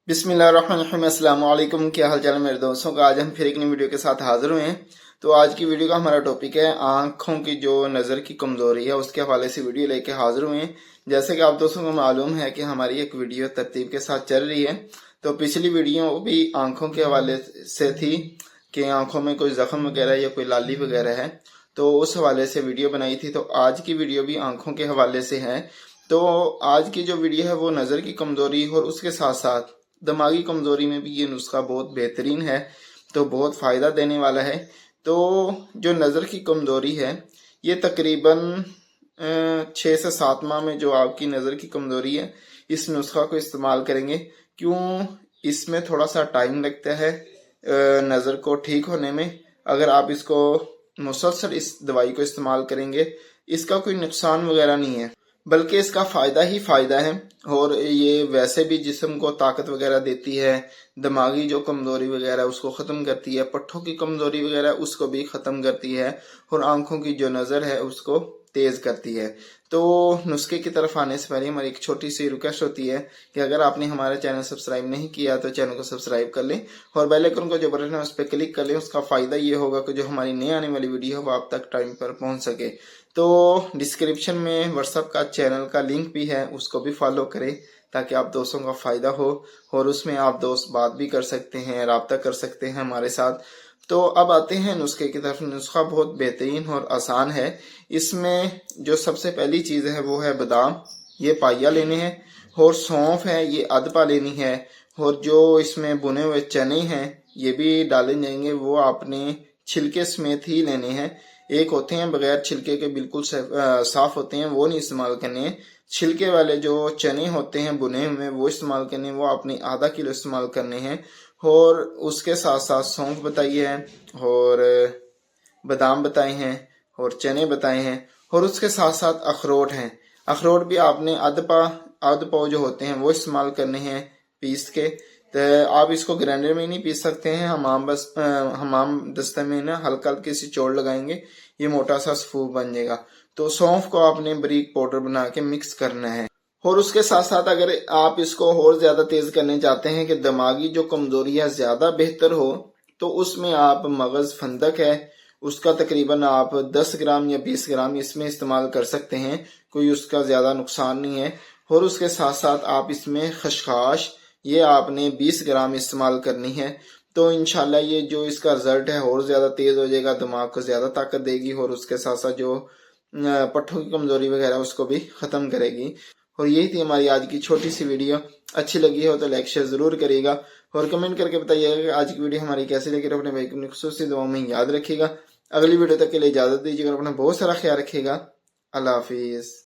बिस्मिल्लाहिर्रहमानिर्रहीम। अस्सलाम वालेकुम। क्या हाल चाल है मेरे दोस्तों का। आज हम फिर एक नई वीडियो के साथ हाजिर हुए हैं। तो आज की वीडियो का हमारा टॉपिक है आंखों की जो नज़र की कमजोरी है उसके हवाले से वीडियो लेके हाजिर हुए हैं। जैसे कि आप दोस्तों को मालूम है कि हमारी एक वीडियो तरतीब के साथ चल रही है। तो पिछली वीडियो भी आंखों के हवाले से थी कि आंखों में कोई जख्म वगैरह या कोई लाली वगैरह है, तो उस हवाले से वीडियो बनाई थी। तो आज की वीडियो भी आंखों के हवाले से है। तो आज की जो वीडियो है वो नज़र की कमजोरी और उसके साथ साथ दिमागी कमजोरी में भी ये नुस्खा बहुत बेहतरीन है, तो बहुत फ़ायदा देने वाला है। तो जो नज़र की कमजोरी है ये तकरीबन 6 से 7 माह में जो आपकी नज़र की कमजोरी है इस नुस्खा को इस्तेमाल करेंगे। क्यों, इसमें थोड़ा सा टाइम लगता है नज़र को ठीक होने में। अगर आप इसको मुसलसल इस दवाई को इस्तेमाल करेंगे इसका कोई नुकसान वगैरह नहीं है, बल्कि इसका फ़ायदा ही फ़ायदा है। और ये वैसे भी जिस्म को ताकत वगैरह देती है, दिमागी जो कमज़ोरी वगैरह उसको ख़त्म करती है, पट्ठों की कमज़ोरी वगैरह उसको भी ख़त्म करती है, और आंखों की जो नज़र है उसको तेज़ करती है। तो नुस्खे की तरफ आने से पहले हमारी एक छोटी सी रिक्वेस्ट होती है कि अगर आपने हमारा चैनल सब्सक्राइब नहीं किया तो चैनल को सब्सक्राइब कर लें और बेल आइकन को जो बटन है उस पर क्लिक कर लें। उसका फ़ायदा ये होगा कि जो हमारी नई आने वाली वीडियो है वो आप तक टाइम पर पहुंच सके। तो डिस्क्रिप्शन में व्हाट्सएप का चैनल का लिंक भी है, उसको भी फॉलो करें ताकि आप दोस्तों का फ़ायदा हो और उसमें आप दोस्त बात भी कर सकते हैं, राब्ता कर सकते हैं हमारे साथ। तो अब आते हैं नुस्खे की तरफ। नुस्खा बहुत बेहतरीन और आसान है। इसमें जो सबसे पहली चीज़ है वो है बादाम, ये पाइया लेने हैं, और सौंफ है ये अधपा लेनी है, और जो इसमें भुने हुए चने हैं ये भी डाले जाएंगे, वो आपने छिलके समेत ही लेने हैं। एक होते हैं बगैर छिलके के बिल्कुल साफ होते हैं, वो नहीं इस्तेमाल करने हैं। छिलके वाले जो चने होते हैं भुने हुए वो इस्तेमाल करने हैं, वो आपने आधा किलो इस्तेमाल करने हैं। और उसके साथ साथ सौंफ बताई है, और बादाम बताए हैं, और चने बताए हैं, और उसके साथ साथ अखरोट हैं। अखरोट भी आपने आध पाव जो होते हैं वो इस्तेमाल करने हैं पीस के। तो आप इसको ग्राइंडर में नहीं पीस सकते हैं, हमाम दस्ते में ना हल्का हल्की सी चोट लगाएंगे, ये मोटा सा सफूफ बन जाएगा। तो सौंफ को आपने बारीक पाउडर बना के मिक्स करना है। और उसके साथ साथ अगर आप इसको और ज्यादा तेज करने चाहते हैं कि दिमागी जो कमजोरी है ज्यादा बेहतर हो, तो उसमें आप मगज फंदक है उसका तकरीबन आप 10 ग्राम या 20 ग्राम इसमें इस्तेमाल कर सकते हैं, कोई उसका ज्यादा नुकसान नहीं है। और उसके साथ साथ आप इसमें खसखस ये आपने 20 ग्राम इस्तेमाल करनी है। तो इंशाल्लाह ये जो इसका रिजल्ट है और ज्यादा तेज हो जाएगा, दिमाग को ज्यादा ताकत देगी, और उसके साथ साथ जो पट्ठों की कमजोरी वगैरह उसको भी खत्म करेगी। और यही थी हमारी आज की छोटी सी वीडियो। अच्छी लगी हो तो लाइक शेयर जरूर करिएगा और कमेंट करके बताइएगा कि आज की वीडियो हमारी कैसी लगी। अपने भाई को अपनी खुसूसी दुआओं में याद रखिएगा। अगली वीडियो तक के लिए इजाजत दीजिएगा, अपना बहुत सारा ख्याल रखिएगा। अल्लाह हाफिज।